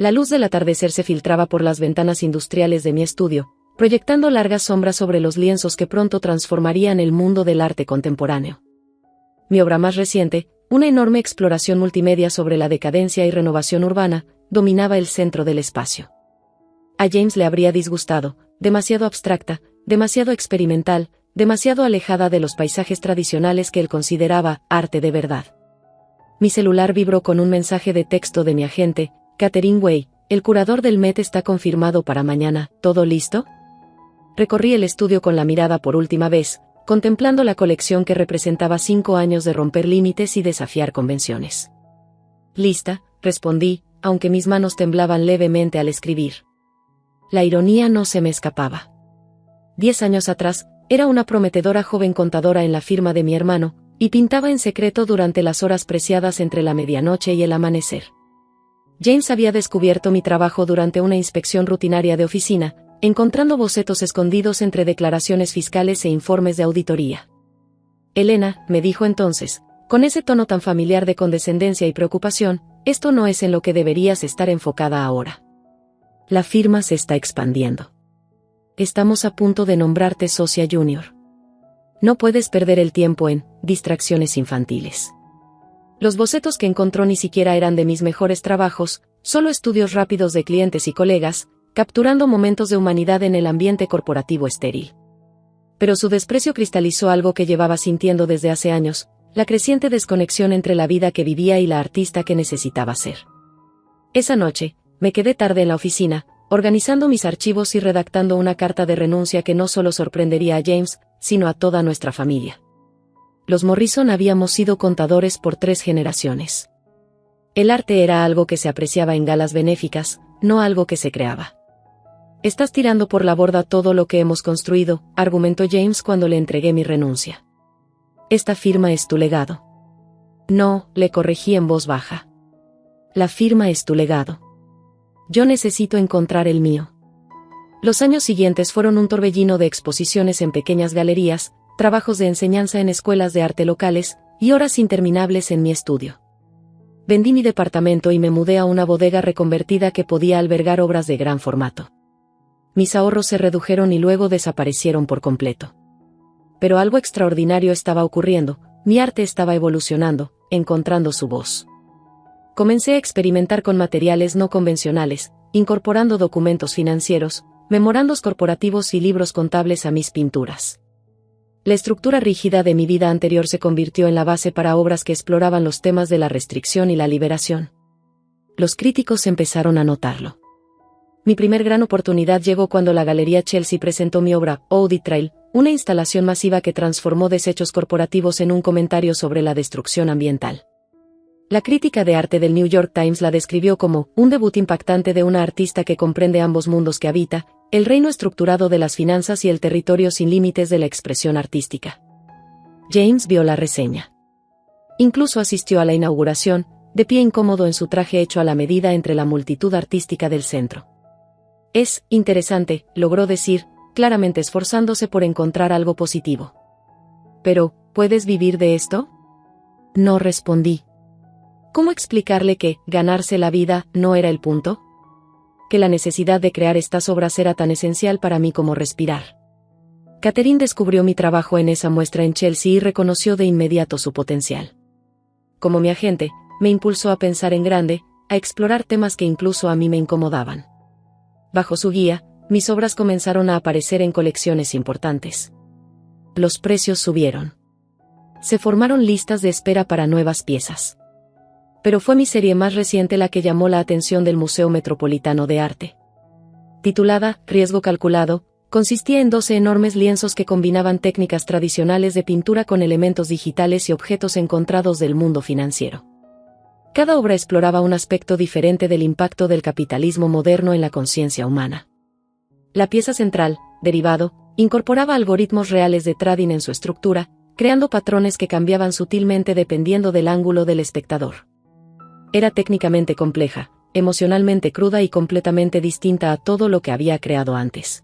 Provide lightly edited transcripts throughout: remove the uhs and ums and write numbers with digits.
La luz del atardecer se filtraba por las ventanas industriales de mi estudio, proyectando largas sombras sobre los lienzos que pronto transformarían el mundo del arte contemporáneo. Mi obra más reciente, una enorme exploración multimedia sobre la decadencia y renovación urbana, dominaba el centro del espacio. A James le habría disgustado, demasiado abstracta, demasiado experimental, demasiado alejada de los paisajes tradicionales que él consideraba arte de verdad. Mi celular vibró con un mensaje de texto de mi agente, Catherine Way. El curador del Met está confirmado para mañana. ¿Todo listo? Recorrí el estudio con la mirada por última vez, contemplando la colección que representaba 5 años de romper límites y desafiar convenciones. Lista, respondí, aunque mis manos temblaban levemente al escribir. La ironía no se me escapaba. 10 años atrás, era una prometedora joven contadora en la firma de mi hermano, y pintaba en secreto durante las horas preciadas entre la medianoche y el amanecer. James había descubierto mi trabajo durante una inspección rutinaria de oficina, encontrando bocetos escondidos entre declaraciones fiscales e informes de auditoría. Elena, me dijo entonces, con ese tono tan familiar de condescendencia y preocupación, esto no es en lo que deberías estar enfocada ahora. La firma se está expandiendo. Estamos a punto de nombrarte socia junior. No puedes perder el tiempo en distracciones infantiles. Los bocetos que encontró ni siquiera eran de mis mejores trabajos, solo estudios rápidos de clientes y colegas, capturando momentos de humanidad en el ambiente corporativo estéril. Pero su desprecio cristalizó algo que llevaba sintiendo desde hace años, la creciente desconexión entre la vida que vivía y la artista que necesitaba ser. Esa noche, me quedé tarde en la oficina, organizando mis archivos y redactando una carta de renuncia que no solo sorprendería a James, sino a toda nuestra familia. Los Morrison habíamos sido contadores por 3 generaciones. El arte era algo que se apreciaba en galas benéficas, no algo que se creaba. Estás tirando por la borda todo lo que hemos construido, argumentó James cuando le entregué mi renuncia. Esta firma es tu legado. No, le corregí en voz baja. La firma es tu legado. Yo necesito encontrar el mío. Los años siguientes fueron un torbellino de exposiciones en pequeñas galerías, trabajos de enseñanza en escuelas de arte locales, y horas interminables en mi estudio. Vendí mi departamento y me mudé a una bodega reconvertida que podía albergar obras de gran formato. Mis ahorros se redujeron y luego desaparecieron por completo. Pero algo extraordinario estaba ocurriendo, mi arte estaba evolucionando, encontrando su voz. Comencé a experimentar con materiales no convencionales, incorporando documentos financieros, memorandos corporativos y libros contables a mis pinturas. La estructura rígida de mi vida anterior se convirtió en la base para obras que exploraban los temas de la restricción y la liberación. Los críticos empezaron a notarlo. Mi primer gran oportunidad llegó cuando la Galería Chelsea presentó mi obra, Audit Trail, una instalación masiva que transformó desechos corporativos en un comentario sobre la destrucción ambiental. La crítica de arte del New York Times la describió como un debut impactante de una artista que comprende ambos mundos que habita, el reino estructurado de las finanzas y el territorio sin límites de la expresión artística. James vio la reseña. Incluso asistió a la inauguración, de pie incómodo en su traje hecho a la medida entre la multitud artística del centro. Es interesante, logró decir, claramente esforzándose por encontrar algo positivo. Pero, ¿puedes vivir de esto? No respondí. ¿Cómo explicarle que ganarse la vida no era el punto? Que la necesidad de crear estas obras era tan esencial para mí como respirar. Catherine descubrió mi trabajo en esa muestra en Chelsea y reconoció de inmediato su potencial. Como mi agente, me impulsó a pensar en grande, a explorar temas que incluso a mí me incomodaban. Bajo su guía, mis obras comenzaron a aparecer en colecciones importantes. Los precios subieron. Se formaron listas de espera para nuevas piezas. Pero fue mi serie más reciente la que llamó la atención del Museo Metropolitano de Arte. Titulada Riesgo Calculado, consistía en 12 enormes lienzos que combinaban técnicas tradicionales de pintura con elementos digitales y objetos encontrados del mundo financiero. Cada obra exploraba un aspecto diferente del impacto del capitalismo moderno en la conciencia humana. La pieza central, Derivado, incorporaba algoritmos reales de trading en su estructura, creando patrones que cambiaban sutilmente dependiendo del ángulo del espectador. Era técnicamente compleja, emocionalmente cruda y completamente distinta a todo lo que había creado antes.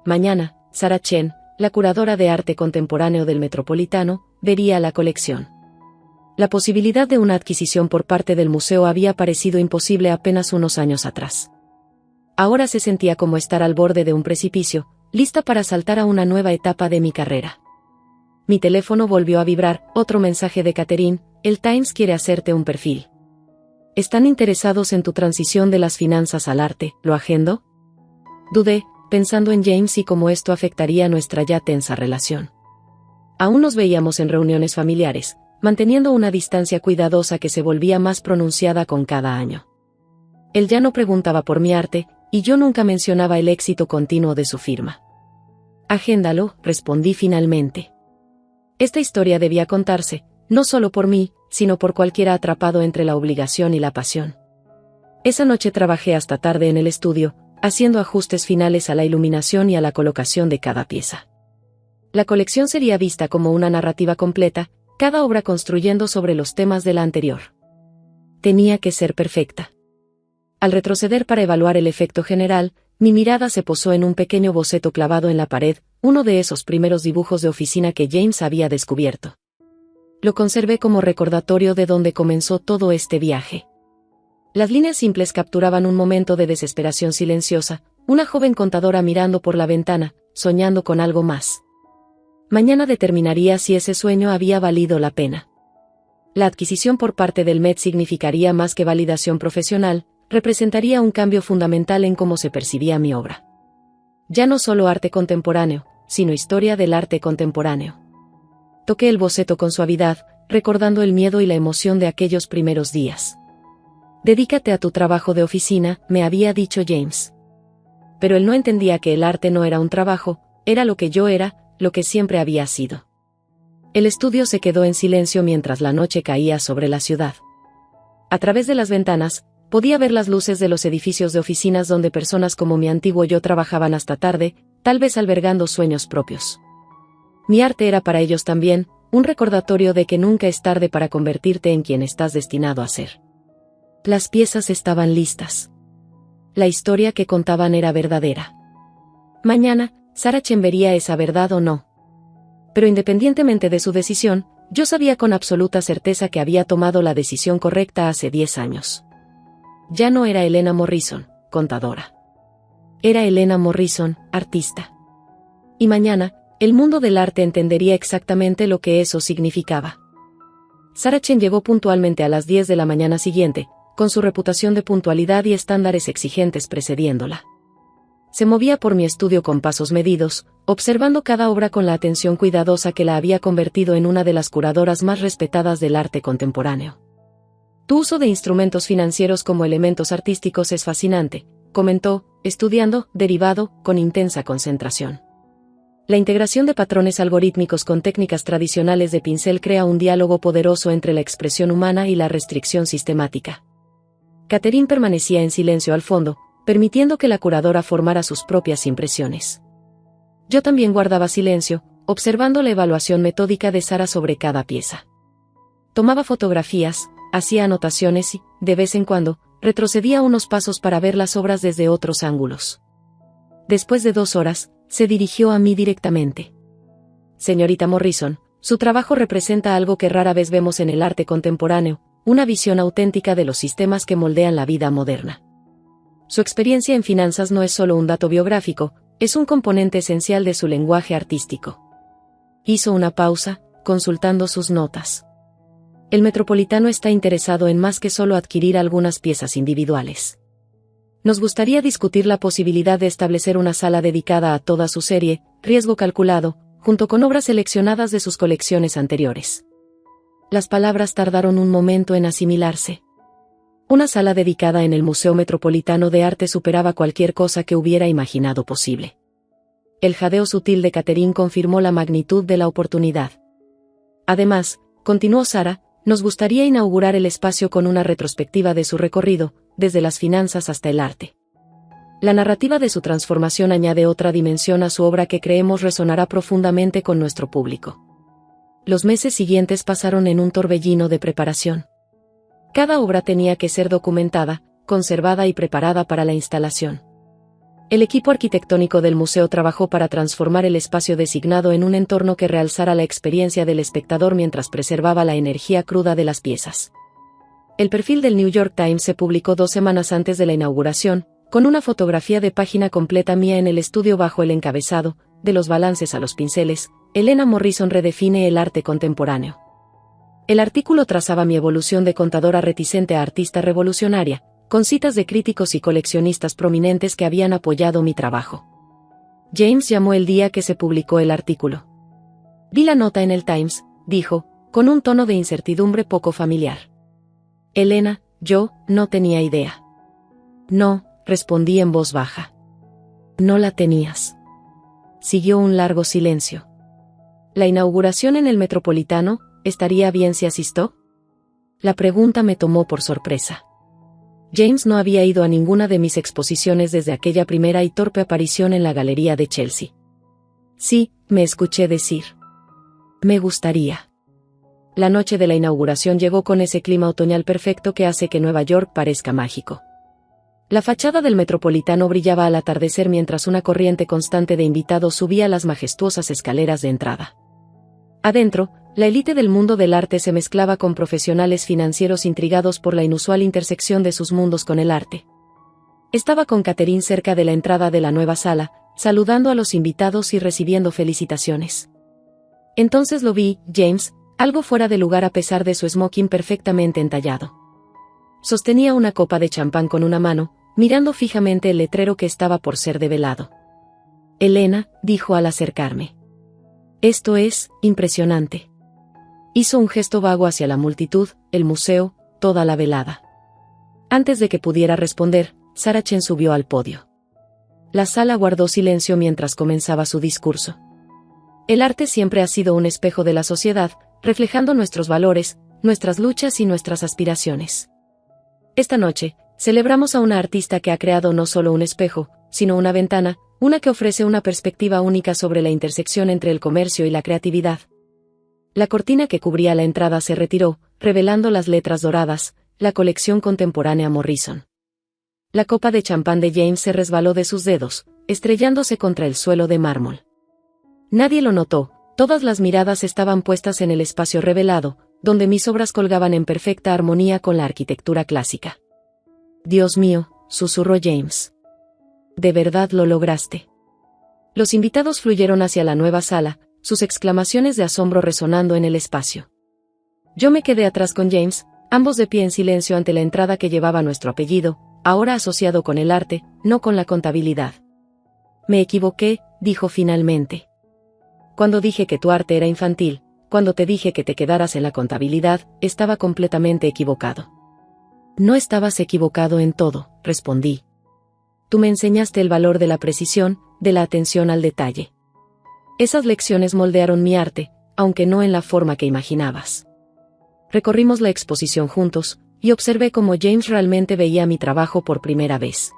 Mañana, Sarah Chen, la curadora de arte contemporáneo del Metropolitano, vería la colección. La posibilidad de una adquisición por parte del museo había parecido imposible apenas unos años atrás. Ahora se sentía como estar al borde de un precipicio, lista para saltar a una nueva etapa de mi carrera. Mi teléfono volvió a vibrar, otro mensaje de Catherine: el Times quiere hacerte un perfil. ¿Están interesados en tu transición de las finanzas al arte? ¿Lo agendo? Dudé, pensando en James y cómo esto afectaría nuestra ya tensa relación. Aún nos veíamos en reuniones familiares, manteniendo una distancia cuidadosa que se volvía más pronunciada con cada año. Él ya no preguntaba por mi arte, y yo nunca mencionaba el éxito continuo de su firma. Agéndalo, respondí finalmente. Esta historia debía contarse, no solo por mí, sino por cualquiera atrapado entre la obligación y la pasión. Esa noche trabajé hasta tarde en el estudio, haciendo ajustes finales a la iluminación y a la colocación de cada pieza. La colección sería vista como una narrativa completa, cada obra construyendo sobre los temas de la anterior. Tenía que ser perfecta. Al retroceder para evaluar el efecto general, mi mirada se posó en un pequeño boceto clavado en la pared, uno de esos primeros dibujos de oficina que James había descubierto. Lo conservé como recordatorio de dónde comenzó todo este viaje. Las líneas simples capturaban un momento de desesperación silenciosa, una joven contadora mirando por la ventana, soñando con algo más. Mañana determinaría si ese sueño había valido la pena. La adquisición por parte del Met significaría más que validación profesional, representaría un cambio fundamental en cómo se percibía mi obra. Ya no solo arte contemporáneo, sino historia del arte contemporáneo. Toqué el boceto con suavidad, recordando el miedo y la emoción de aquellos primeros días. Dedícate a tu trabajo de oficina, me había dicho James. Pero él no entendía que el arte no era un trabajo, era lo que yo era, lo que siempre había sido. El estudio se quedó en silencio mientras la noche caía sobre la ciudad. A través de las ventanas, podía ver las luces de los edificios de oficinas donde personas como mi antiguo yo trabajaban hasta tarde, tal vez albergando sueños propios. Mi arte era para ellos también, un recordatorio de que nunca es tarde para convertirte en quien estás destinado a ser. Las piezas estaban listas. La historia que contaban era verdadera. Mañana, Saracen vería esa verdad o no. Pero independientemente de su decisión, yo sabía con absoluta certeza que había tomado la decisión correcta hace 10 años. Ya no era Helena Morrison, contadora. Era Helena Morrison, artista. Y mañana, el mundo del arte entendería exactamente lo que eso significaba. Saracen llegó puntualmente a las 10 de la mañana siguiente, con su reputación de puntualidad y estándares exigentes precediéndola. Se movía por mi estudio con pasos medidos, observando cada obra con la atención cuidadosa que la había convertido en una de las curadoras más respetadas del arte contemporáneo. Tu uso de instrumentos financieros como elementos artísticos es fascinante, comentó, estudiando, derivado, con intensa concentración. La integración de patrones algorítmicos con técnicas tradicionales de pincel crea un diálogo poderoso entre la expresión humana y la restricción sistemática. Catherine permanecía en silencio al fondo, permitiendo que la curadora formara sus propias impresiones. Yo también guardaba silencio, observando la evaluación metódica de Sara sobre cada pieza. Tomaba fotografías, hacía anotaciones y, de vez en cuando, retrocedía unos pasos para ver las obras desde otros ángulos. Después de 2 horas, se dirigió a mí directamente. Señorita Morrison, su trabajo representa algo que rara vez vemos en el arte contemporáneo, una visión auténtica de los sistemas que moldean la vida moderna. Su experiencia en finanzas no es solo un dato biográfico, es un componente esencial de su lenguaje artístico. Hizo una pausa, consultando sus notas. El Metropolitano está interesado en más que solo adquirir algunas piezas individuales. Nos gustaría discutir la posibilidad de establecer una sala dedicada a toda su serie, riesgo calculado, junto con obras seleccionadas de sus colecciones anteriores. Las palabras tardaron un momento en asimilarse. Una sala dedicada en el Museo Metropolitano de Arte superaba cualquier cosa que hubiera imaginado posible. El jadeo sutil de Catherine confirmó la magnitud de la oportunidad. Además, continuó Sara, nos gustaría inaugurar el espacio con una retrospectiva de su recorrido, desde las finanzas hasta el arte. La narrativa de su transformación añade otra dimensión a su obra que creemos resonará profundamente con nuestro público. Los meses siguientes pasaron en un torbellino de preparación. Cada obra tenía que ser documentada, conservada y preparada para la instalación. El equipo arquitectónico del museo trabajó para transformar el espacio designado en un entorno que realzara la experiencia del espectador mientras preservaba la energía cruda de las piezas. El perfil del New York Times se publicó 2 semanas antes de la inauguración, con una fotografía de página completa mía en el estudio bajo el encabezado, de los balances a los pinceles, Elena Morrison redefine el arte contemporáneo. El artículo trazaba mi evolución de contadora reticente a artista revolucionaria, con citas de críticos y coleccionistas prominentes que habían apoyado mi trabajo. James llamó el día que se publicó el artículo. Vi la nota en el Times, dijo, con un tono de incertidumbre poco familiar. Elena, yo no tenía idea. No, respondí en voz baja. No la tenías. Siguió un largo silencio. ¿La inauguración en el Metropolitano, estaría bien si asistió? La pregunta me tomó por sorpresa. James no había ido a ninguna de mis exposiciones desde aquella primera y torpe aparición en la Galería de Chelsea. Sí, me escuché decir. Me gustaría. La noche de la inauguración llegó con ese clima otoñal perfecto que hace que Nueva York parezca mágico. La fachada del Metropolitano brillaba al atardecer mientras una corriente constante de invitados subía las majestuosas escaleras de entrada. Adentro, la élite del mundo del arte se mezclaba con profesionales financieros intrigados por la inusual intersección de sus mundos con el arte. Estaba con Catherine cerca de la entrada de la nueva sala, saludando a los invitados y recibiendo felicitaciones. Entonces lo vi, James, algo fuera de lugar a pesar de su smoking perfectamente entallado. Sostenía una copa de champán con una mano, mirando fijamente el letrero que estaba por ser develado. Elena, dijo al acercarme. Esto es impresionante. Hizo un gesto vago hacia la multitud, el museo, toda la velada. Antes de que pudiera responder, Sarah Chen subió al podio. La sala guardó silencio mientras comenzaba su discurso. El arte siempre ha sido un espejo de la sociedad, reflejando nuestros valores, nuestras luchas y nuestras aspiraciones. Esta noche, celebramos a una artista que ha creado no solo un espejo, sino una ventana, una que ofrece una perspectiva única sobre la intersección entre el comercio y la creatividad. La cortina que cubría la entrada se retiró, revelando las letras doradas, la colección contemporánea Morrison. La copa de champán de James se resbaló de sus dedos, estrellándose contra el suelo de mármol. Nadie lo notó, todas las miradas estaban puestas en el espacio revelado, donde mis obras colgaban en perfecta armonía con la arquitectura clásica. Dios mío, susurró James. De verdad lo lograste. Los invitados fluyeron hacia la nueva sala, sus exclamaciones de asombro resonando en el espacio. Yo me quedé atrás con James, ambos de pie en silencio ante la entrada que llevaba nuestro apellido, ahora asociado con el arte, no con la contabilidad. Me equivoqué, dijo finalmente. Cuando dije que tu arte era infantil, cuando te dije que te quedaras en la contabilidad, estaba completamente equivocado. No estabas equivocado en todo, respondí. Tú me enseñaste el valor de la precisión, de la atención al detalle. Esas lecciones moldearon mi arte, aunque no en la forma que imaginabas. Recorrimos la exposición juntos, y observé cómo James realmente veía mi trabajo por primera vez.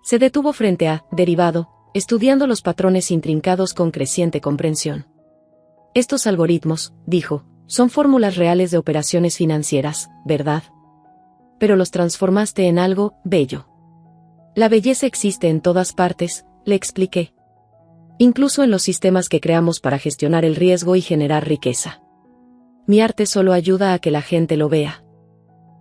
Se detuvo frente a Derivado, estudiando los patrones intrincados con creciente comprensión. Estos algoritmos, dijo, son fórmulas reales de operaciones financieras, ¿verdad? Pero los transformaste en algo bello. La belleza existe en todas partes, le expliqué. Incluso en los sistemas que creamos para gestionar el riesgo y generar riqueza. Mi arte solo ayuda a que la gente lo vea.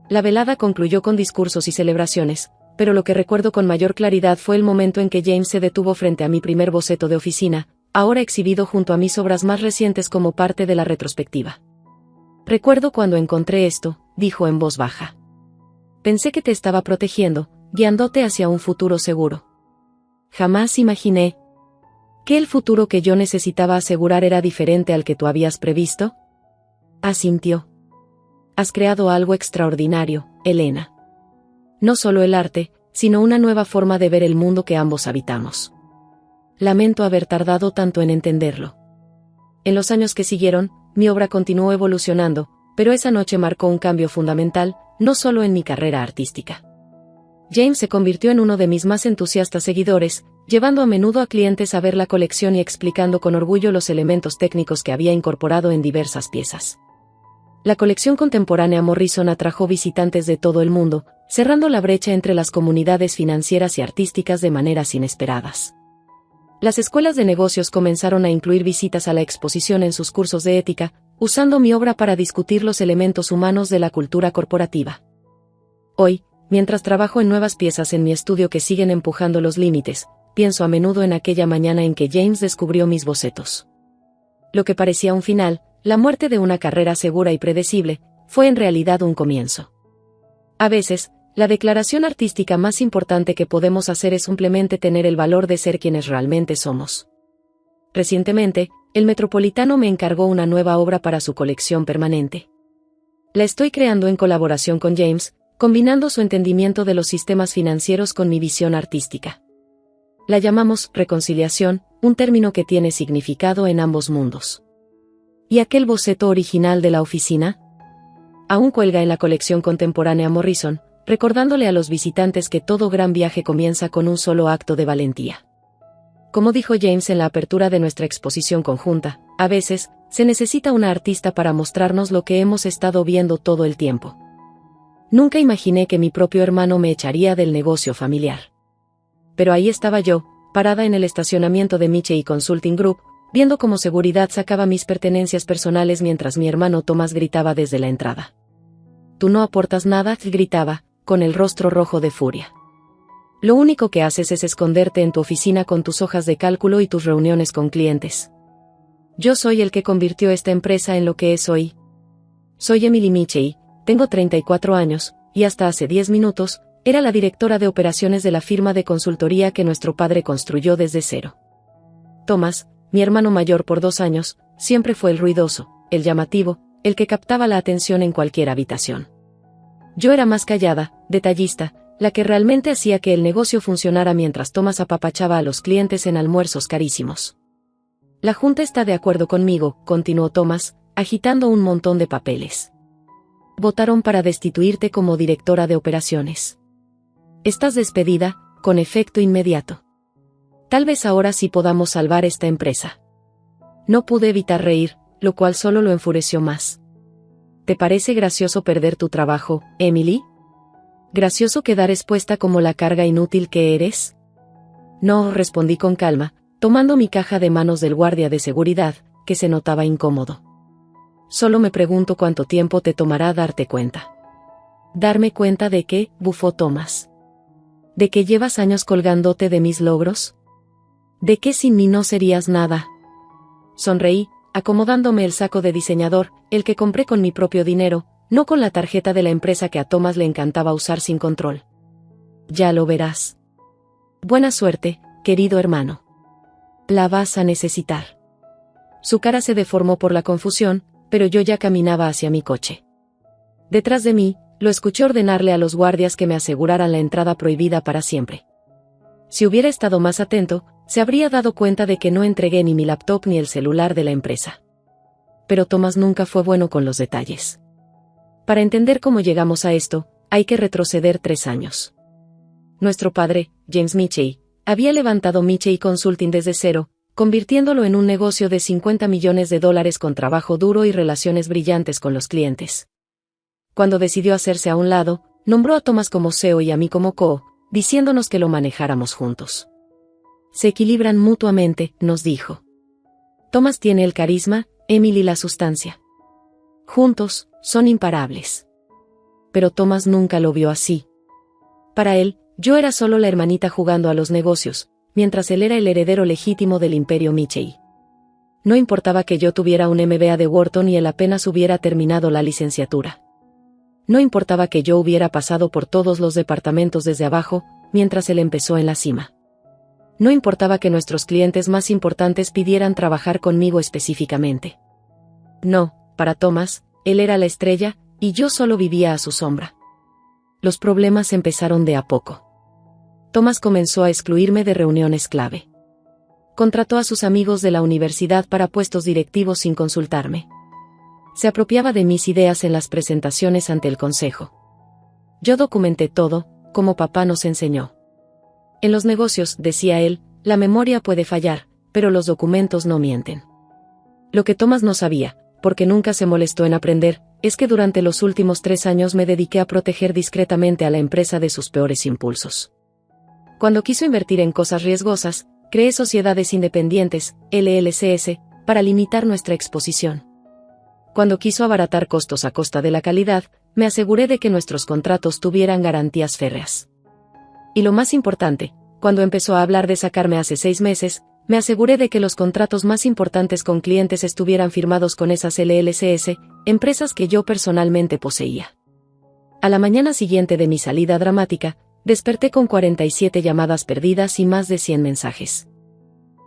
La velada concluyó con discursos y celebraciones, pero lo que recuerdo con mayor claridad fue el momento en que James se detuvo frente a mi primer boceto de oficina, ahora exhibido junto a mis obras más recientes como parte de la retrospectiva. Recuerdo cuando encontré esto, dijo en voz baja. Pensé que te estaba protegiendo, guiándote hacia un futuro seguro. Jamás imaginé que el futuro que yo necesitaba asegurar era diferente al que tú habías previsto. Asintió. Has creado algo extraordinario, Elena. No solo el arte, sino una nueva forma de ver el mundo que ambos habitamos. Lamento haber tardado tanto en entenderlo. En los años que siguieron, mi obra continuó evolucionando, pero esa noche marcó un cambio fundamental, no solo en mi carrera artística. James se convirtió en uno de mis más entusiastas seguidores, llevando a menudo a clientes a ver la colección y explicando con orgullo los elementos técnicos que había incorporado en diversas piezas. La colección contemporánea Morrison atrajo visitantes de todo el mundo, cerrando la brecha entre las comunidades financieras y artísticas de maneras inesperadas. Las escuelas de negocios comenzaron a incluir visitas a la exposición en sus cursos de ética, usando mi obra para discutir los elementos humanos de la cultura corporativa. Hoy, mientras trabajo en nuevas piezas en mi estudio que siguen empujando los límites, pienso a menudo en aquella mañana en que James descubrió mis bocetos. Lo que parecía un final, la muerte de una carrera segura y predecible, fue en realidad un comienzo. A veces, la declaración artística más importante que podemos hacer es simplemente tener el valor de ser quienes realmente somos. Recientemente, el Metropolitano me encargó una nueva obra para su colección permanente. La estoy creando en colaboración con James, combinando su entendimiento de los sistemas financieros con mi visión artística. La llamamos reconciliación, un término que tiene significado en ambos mundos. ¿Y aquel boceto original de la oficina? Aún cuelga en la colección contemporánea Morrison, recordándole a los visitantes que todo gran viaje comienza con un solo acto de valentía. Como dijo James en la apertura de nuestra exposición conjunta, a veces, se necesita una artista para mostrarnos lo que hemos estado viendo todo el tiempo. Nunca imaginé que mi propio hermano me echaría del negocio familiar. Pero ahí estaba yo, parada en el estacionamiento de Michei Consulting Group, viendo cómo seguridad sacaba mis pertenencias personales mientras mi hermano Thomas gritaba desde la entrada. «Tú no aportas nada», gritaba, con el rostro rojo de furia. «Lo único que haces es esconderte en tu oficina con tus hojas de cálculo y tus reuniones con clientes. Yo soy el que convirtió esta empresa en lo que es hoy. Soy Emily Michei, tengo 34 años, y hasta hace 10 minutos, era la directora de operaciones de la firma de consultoría que nuestro padre construyó desde cero. Thomas, mi hermano mayor por 2 años, siempre fue el ruidoso, el llamativo, el que captaba la atención en cualquier habitación. Yo era más callada, detallista, la que realmente hacía que el negocio funcionara mientras Thomas apapachaba a los clientes en almuerzos carísimos. La junta está de acuerdo conmigo, continuó Thomas, agitando un montón de papeles. Votaron para destituirte como directora de operaciones. Estás despedida, con efecto inmediato. Tal vez ahora sí podamos salvar esta empresa. No pude evitar reír, lo cual solo lo enfureció más. ¿Te parece gracioso perder tu trabajo, Emily? ¿Gracioso quedar expuesta como la carga inútil que eres? No, respondí con calma, tomando mi caja de manos del guardia de seguridad, que se notaba incómodo. Solo me pregunto cuánto tiempo te tomará darte cuenta. ¿Darme cuenta de qué?, bufó Thomas. ¿De que llevas años colgándote de mis logros? ¿De que sin mí no serías nada? Sonreí, acomodándome el saco de diseñador, el que compré con mi propio dinero, no con la tarjeta de la empresa que a Thomas le encantaba usar sin control. Ya lo verás. Buena suerte, querido hermano. La vas a necesitar. Su cara se deformó por la confusión, pero yo ya caminaba hacia mi coche. Detrás de mí, lo escuché ordenarle a los guardias que me aseguraran la entrada prohibida para siempre. Si hubiera estado más atento, se habría dado cuenta de que no entregué ni mi laptop ni el celular de la empresa. Pero Thomas nunca fue bueno con los detalles. Para entender cómo llegamos a esto, hay que retroceder 3 años. Nuestro padre, James Michei, había levantado Michei Consulting desde cero, convirtiéndolo en un negocio de $50 millones con trabajo duro y relaciones brillantes con los clientes. Cuando decidió hacerse a un lado, nombró a Thomas como CEO y a mí como CO, diciéndonos que lo manejáramos juntos. Se equilibran mutuamente, nos dijo. Thomas tiene el carisma, Emily la sustancia. Juntos, son imparables. Pero Thomas nunca lo vio así. Para él, yo era solo la hermanita jugando a los negocios, mientras él era el heredero legítimo del imperio Michei. No importaba que yo tuviera un MBA de Wharton y él apenas hubiera terminado la licenciatura. No importaba que yo hubiera pasado por todos los departamentos desde abajo, mientras él empezó en la cima. No importaba que nuestros clientes más importantes pidieran trabajar conmigo específicamente. No, para Thomas, él era la estrella, y yo solo vivía a su sombra. Los problemas empezaron de a poco. Thomas comenzó a excluirme de reuniones clave. Contrató a sus amigos de la universidad para puestos directivos sin consultarme. Se apropiaba de mis ideas en las presentaciones ante el consejo. Yo documenté todo, como papá nos enseñó. En los negocios, decía él, la memoria puede fallar, pero los documentos no mienten. Lo que Thomas no sabía, porque nunca se molestó en aprender, es que durante los últimos 3 años me dediqué a proteger discretamente a la empresa de sus peores impulsos. Cuando quiso invertir en cosas riesgosas, creé sociedades independientes, LLCs, para limitar nuestra exposición. Cuando quiso abaratar costos a costa de la calidad, me aseguré de que nuestros contratos tuvieran garantías férreas. Y lo más importante, cuando empezó a hablar de sacarme hace 6 meses, me aseguré de que los contratos más importantes con clientes estuvieran firmados con esas LLCs, empresas que yo personalmente poseía. A la mañana siguiente de mi salida dramática, desperté con 47 llamadas perdidas y más de 100 mensajes.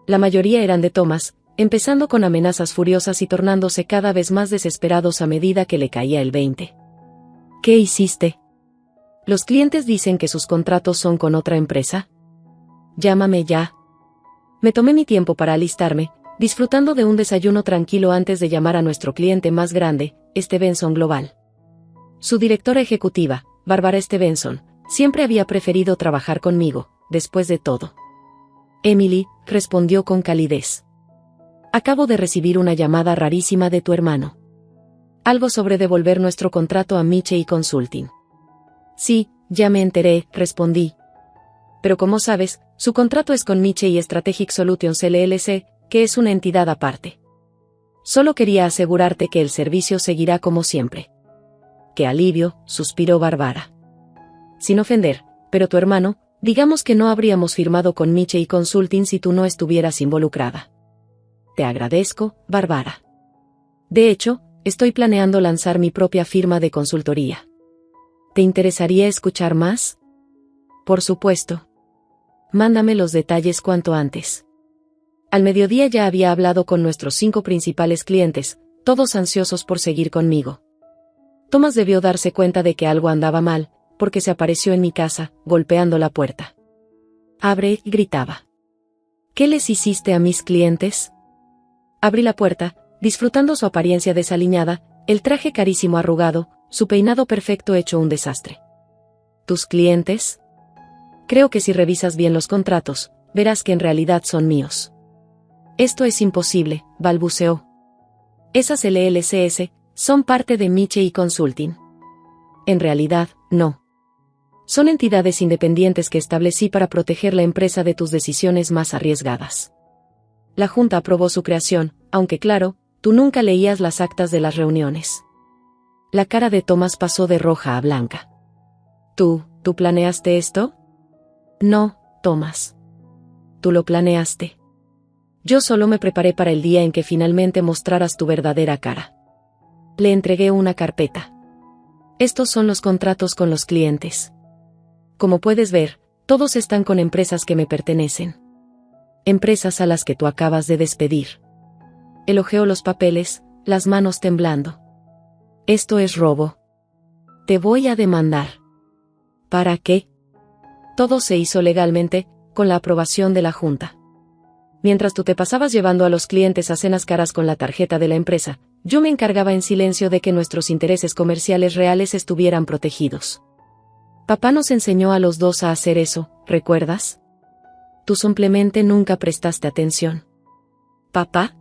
La mayoría eran de Thomas, empezando con amenazas furiosas y tornándose cada vez más desesperados a medida que le caía el 20. ¿Qué hiciste? ¿Los clientes dicen que sus contratos son con otra empresa? Llámame ya. Me tomé mi tiempo para alistarme, disfrutando de un desayuno tranquilo antes de llamar a nuestro cliente más grande, Stevenson Global. Su directora ejecutiva, Barbara Stevenson, siempre había preferido trabajar conmigo, después de todo. Emily, respondió con calidez. Acabo de recibir una llamada rarísima de tu hermano. Algo sobre devolver nuestro contrato a Michei Consulting. Sí, ya me enteré, respondí. Pero como sabes, su contrato es con Michei Strategic Solutions LLC, que es una entidad aparte. Solo quería asegurarte que el servicio seguirá como siempre. Qué alivio, suspiró Barbara. Sin ofender, pero tu hermano, digamos que no habríamos firmado con Michei Consulting si tú no estuvieras involucrada. Te agradezco, Barbara. De hecho, estoy planeando lanzar mi propia firma de consultoría. ¿Te interesaría escuchar más? Por supuesto. Mándame los detalles cuanto antes. Al mediodía ya había hablado con nuestros 5 principales clientes, todos ansiosos por seguir conmigo. Thomas debió darse cuenta de que algo andaba mal, porque se apareció en mi casa, golpeando la puerta. Abre, gritaba. ¿Qué les hiciste a mis clientes? Abrí la puerta, disfrutando su apariencia desaliñada, el traje carísimo arrugado, su peinado perfecto hecho un desastre. ¿Tus clientes? Creo que si revisas bien los contratos, verás que en realidad son míos. Esto es imposible, balbuceó. Esas LLCs son parte de Michei Consulting. En realidad, no. Son entidades independientes que establecí para proteger la empresa de tus decisiones más arriesgadas. La Junta aprobó su creación, aunque claro, tú nunca leías las actas de las reuniones. La cara de Thomas pasó de roja a blanca. ¿Tú planeaste esto? No, Thomas. Tú lo planeaste. Yo solo me preparé para el día en que finalmente mostraras tu verdadera cara. Le entregué una carpeta. Estos son los contratos con los clientes. Como puedes ver, todos están con empresas que me pertenecen. Empresas a las que tú acabas de despedir. Elogió los papeles, las manos temblando. Esto es robo. Te voy a demandar. ¿Para qué? Todo se hizo legalmente, con la aprobación de la Junta. Mientras tú te pasabas llevando a los clientes a cenas caras con la tarjeta de la empresa, yo me encargaba en silencio de que nuestros intereses comerciales reales estuvieran protegidos. Papá nos enseñó a los dos a hacer eso, ¿recuerdas? Tú simplemente nunca prestaste atención. ¿Papá?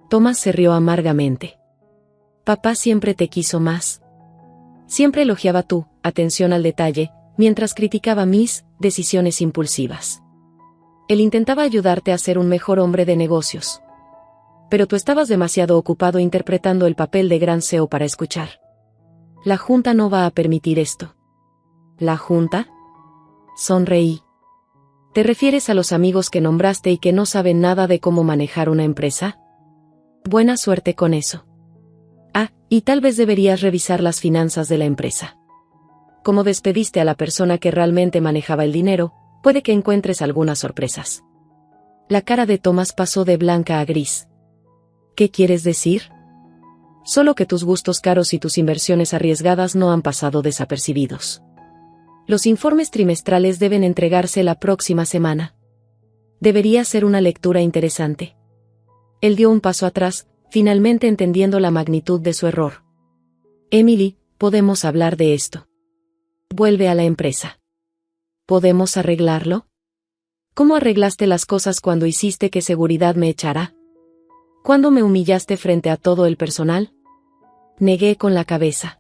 Thomas se rió amargamente. Papá siempre te quiso más. Siempre elogiaba tu atención al detalle, mientras criticaba mis decisiones impulsivas. Él intentaba ayudarte a ser un mejor hombre de negocios. Pero tú estabas demasiado ocupado interpretando el papel de gran CEO para escuchar. La Junta no va a permitir esto. ¿La Junta? Sonreí. ¿Te refieres a los amigos que nombraste y que no saben nada de cómo manejar una empresa? Buena suerte con eso. Ah, y tal vez deberías revisar las finanzas de la empresa. Como despediste a la persona que realmente manejaba el dinero, puede que encuentres algunas sorpresas. La cara de Thomas pasó de blanca a gris. ¿Qué quieres decir? Solo que tus gustos caros y tus inversiones arriesgadas no han pasado desapercibidos. Los informes trimestrales deben entregarse la próxima semana. Debería ser una lectura interesante. Él dio un paso atrás, finalmente entendiendo la magnitud de su error. Emily, podemos hablar de esto. Vuelve a la empresa. ¿Podemos arreglarlo? ¿Cómo arreglaste las cosas cuando hiciste que seguridad me echara? ¿Cuándo me humillaste frente a todo el personal? Negué con la cabeza.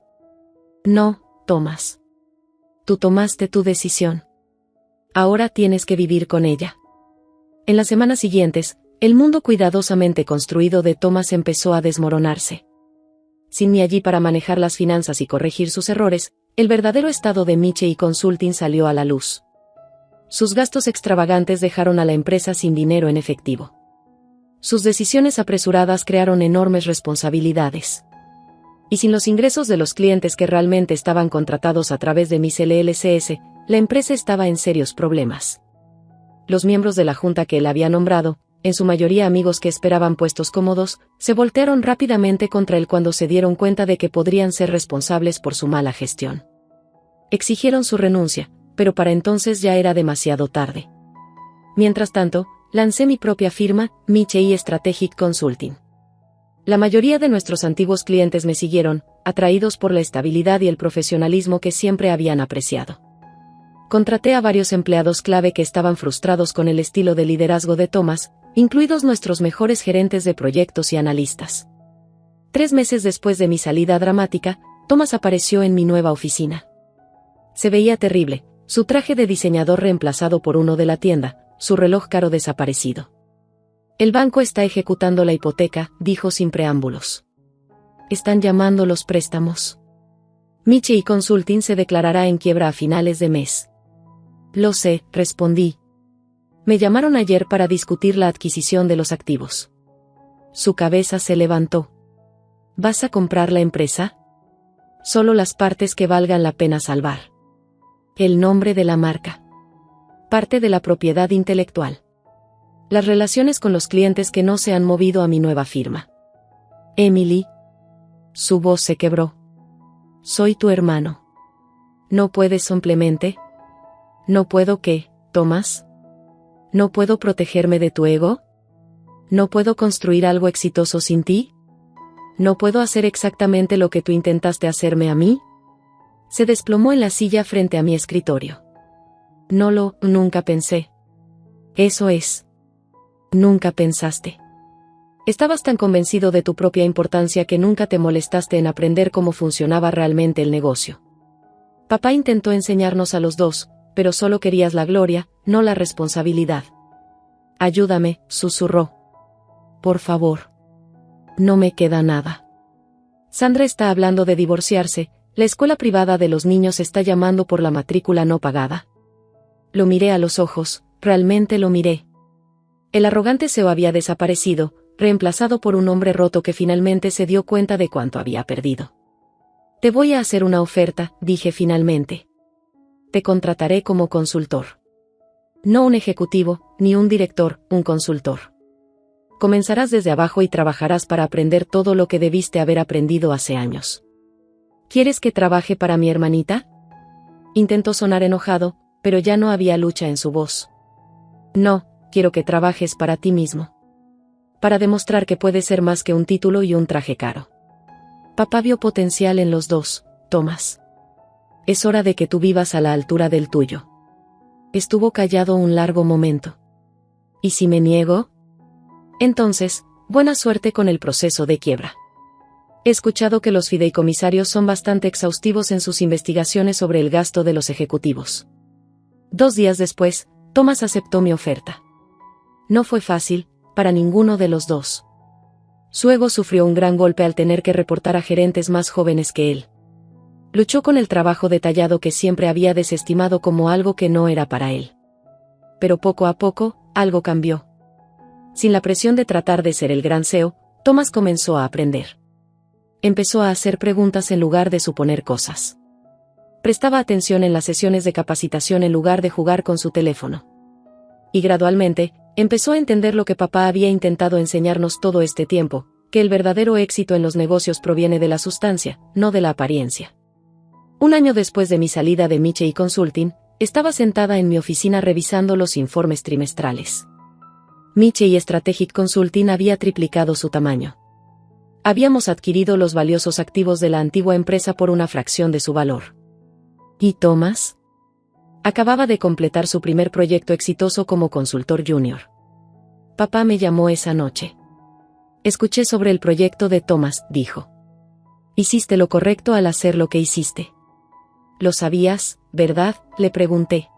No, Thomas. Tú tomaste tu decisión. Ahora tienes que vivir con ella. En las semanas siguientes, el mundo cuidadosamente construido de Thomas empezó a desmoronarse. Sin mí allí para manejar las finanzas y corregir sus errores, el verdadero estado de Miche Consulting salió a la luz. Sus gastos extravagantes dejaron a la empresa sin dinero en efectivo. Sus decisiones apresuradas crearon enormes responsabilidades. Y sin los ingresos de los clientes que realmente estaban contratados a través de mis LLCs, la empresa estaba en serios problemas. Los miembros de la junta que él había nombrado, en su mayoría amigos que esperaban puestos cómodos, se voltearon rápidamente contra él cuando se dieron cuenta de que podrían ser responsables por su mala gestión. Exigieron su renuncia, pero para entonces ya era demasiado tarde. Mientras tanto, lancé mi propia firma, Miche Strategic Consulting. La mayoría de nuestros antiguos clientes me siguieron, atraídos por la estabilidad y el profesionalismo que siempre habían apreciado. Contraté a varios empleados clave que estaban frustrados con el estilo de liderazgo de Thomas, incluidos nuestros mejores gerentes de proyectos y analistas. 3 meses después de mi salida dramática, Thomas apareció en mi nueva oficina. Se veía terrible, su traje de diseñador reemplazado por uno de la tienda, su reloj caro desaparecido. El banco está ejecutando la hipoteca, dijo sin preámbulos. Están llamando los préstamos. Miche Consulting se declarará en quiebra a finales de mes. Lo sé, respondí. Me llamaron ayer para discutir la adquisición de los activos. Su cabeza se levantó. ¿Vas a comprar la empresa? Solo las partes que valgan la pena salvar. El nombre de la marca. Parte de la propiedad intelectual. Las relaciones con los clientes que no se han movido a mi nueva firma. Emily. Su voz se quebró. Soy tu hermano. ¿No puedes simplemente? ¿No puedo qué, Thomas? ¿No puedo protegerme de tu ego? ¿No puedo construir algo exitoso sin ti? ¿No puedo hacer exactamente lo que tú intentaste hacerme a mí? Se desplomó en la silla frente a mi escritorio. Nunca pensé. Eso es. Nunca pensaste. Estabas tan convencido de tu propia importancia que nunca te molestaste en aprender cómo funcionaba realmente el negocio. Papá intentó enseñarnos a los dos, pero solo querías la gloria, no la responsabilidad. Ayúdame, susurró. Por favor. No me queda nada. Sandra está hablando de divorciarse, la escuela privada de los niños está llamando por la matrícula no pagada. Lo miré a los ojos, realmente lo miré. El arrogante CEO había desaparecido, reemplazado por un hombre roto que finalmente se dio cuenta de cuánto había perdido. Te voy a hacer una oferta, dije finalmente. Te contrataré como consultor. No un ejecutivo, ni un director, un consultor. Comenzarás desde abajo y trabajarás para aprender todo lo que debiste haber aprendido hace años. ¿Quieres que trabaje para mi hermanita? Intentó sonar enojado, pero ya no había lucha en su voz. No, quiero que trabajes para ti mismo. Para demostrar que puedes ser más que un título y un traje caro. Papá vio potencial en los dos, Thomas. Es hora de que tú vivas a la altura del tuyo. Estuvo callado un largo momento. ¿Y si me niego? Entonces, buena suerte con el proceso de quiebra. He escuchado que los fideicomisarios son bastante exhaustivos en sus investigaciones sobre el gasto de los ejecutivos. 2 días después, Thomas aceptó mi oferta. No fue fácil, para ninguno de los dos. Su ego sufrió un gran golpe al tener que reportar a gerentes más jóvenes que él. Luchó con el trabajo detallado que siempre había desestimado como algo que no era para él. Pero poco a poco, algo cambió. Sin la presión de tratar de ser el gran CEO, Thomas comenzó a aprender. Empezó a hacer preguntas en lugar de suponer cosas. Prestaba atención en las sesiones de capacitación en lugar de jugar con su teléfono. Y gradualmente, empezó a entender lo que papá había intentado enseñarnos todo este tiempo, que el verdadero éxito en los negocios proviene de la sustancia, no de la apariencia. 1 año después de mi salida de Miche Consulting, estaba sentada en mi oficina revisando los informes trimestrales. Miche Strategic Consulting había triplicado su tamaño. Habíamos adquirido los valiosos activos de la antigua empresa por una fracción de su valor. ¿Y Thomas? Acababa de completar su primer proyecto exitoso como consultor junior. Papá me llamó esa noche. Escuché sobre el proyecto de Thomas, dijo. Hiciste lo correcto al hacer lo que hiciste. Lo sabías, ¿verdad?, le pregunté.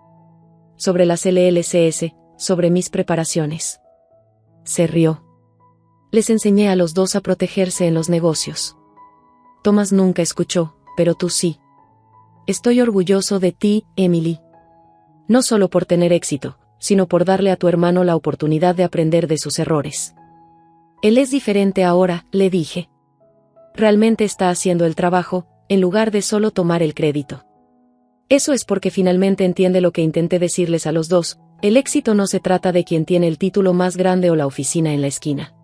Sobre las LLCs, sobre mis preparaciones. Se rió. Les enseñé a los dos a protegerse en los negocios. Thomas nunca escuchó, pero tú sí. Estoy orgulloso de ti, Emily. No solo por tener éxito, sino por darle a tu hermano la oportunidad de aprender de sus errores. Él es diferente ahora, le dije. Realmente está haciendo el trabajo, en lugar de solo tomar el crédito. Eso es porque finalmente entiende lo que intenté decirles a los dos: el éxito no se trata de quien tiene el título más grande o la oficina en la esquina.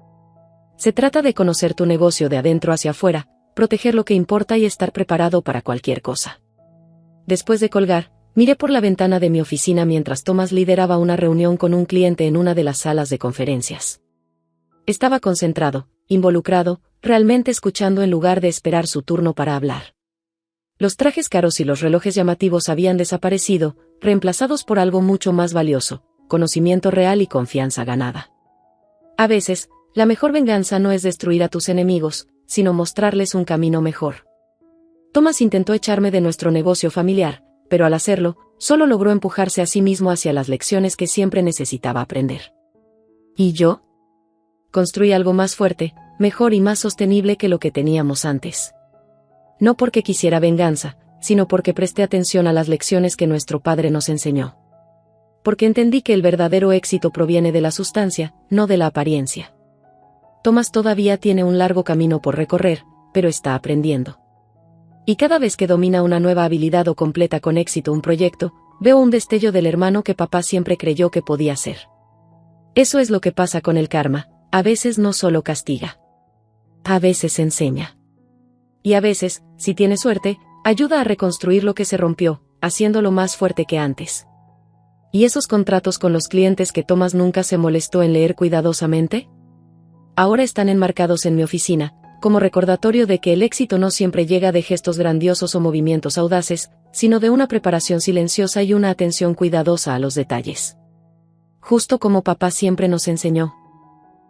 Se trata de conocer tu negocio de adentro hacia afuera, proteger lo que importa y estar preparado para cualquier cosa. Después de colgar, miré por la ventana de mi oficina mientras Thomas lideraba una reunión con un cliente en una de las salas de conferencias. Estaba concentrado, involucrado, realmente escuchando en lugar de esperar su turno para hablar. Los trajes caros y los relojes llamativos habían desaparecido, reemplazados por algo mucho más valioso: conocimiento real y confianza ganada. A veces, la mejor venganza no es destruir a tus enemigos, sino mostrarles un camino mejor. Thomas intentó echarme de nuestro negocio familiar, pero al hacerlo, solo logró empujarse a sí mismo hacia las lecciones que siempre necesitaba aprender. ¿Y yo? Construí algo más fuerte, mejor y más sostenible que lo que teníamos antes. No porque quisiera venganza, sino porque presté atención a las lecciones que nuestro padre nos enseñó. Porque entendí que el verdadero éxito proviene de la sustancia, no de la apariencia. Thomas todavía tiene un largo camino por recorrer, pero está aprendiendo. Y cada vez que domina una nueva habilidad o completa con éxito un proyecto, veo un destello del hermano que papá siempre creyó que podía ser. Eso es lo que pasa con el karma: a veces no solo castiga. A veces enseña. Y a veces, si tiene suerte, ayuda a reconstruir lo que se rompió, haciéndolo más fuerte que antes. ¿Y esos contratos con los clientes que Thomas nunca se molestó en leer cuidadosamente? Ahora están enmarcados en mi oficina, como recordatorio de que el éxito no siempre llega de gestos grandiosos o movimientos audaces, sino de una preparación silenciosa y una atención cuidadosa a los detalles. Justo como papá siempre nos enseñó.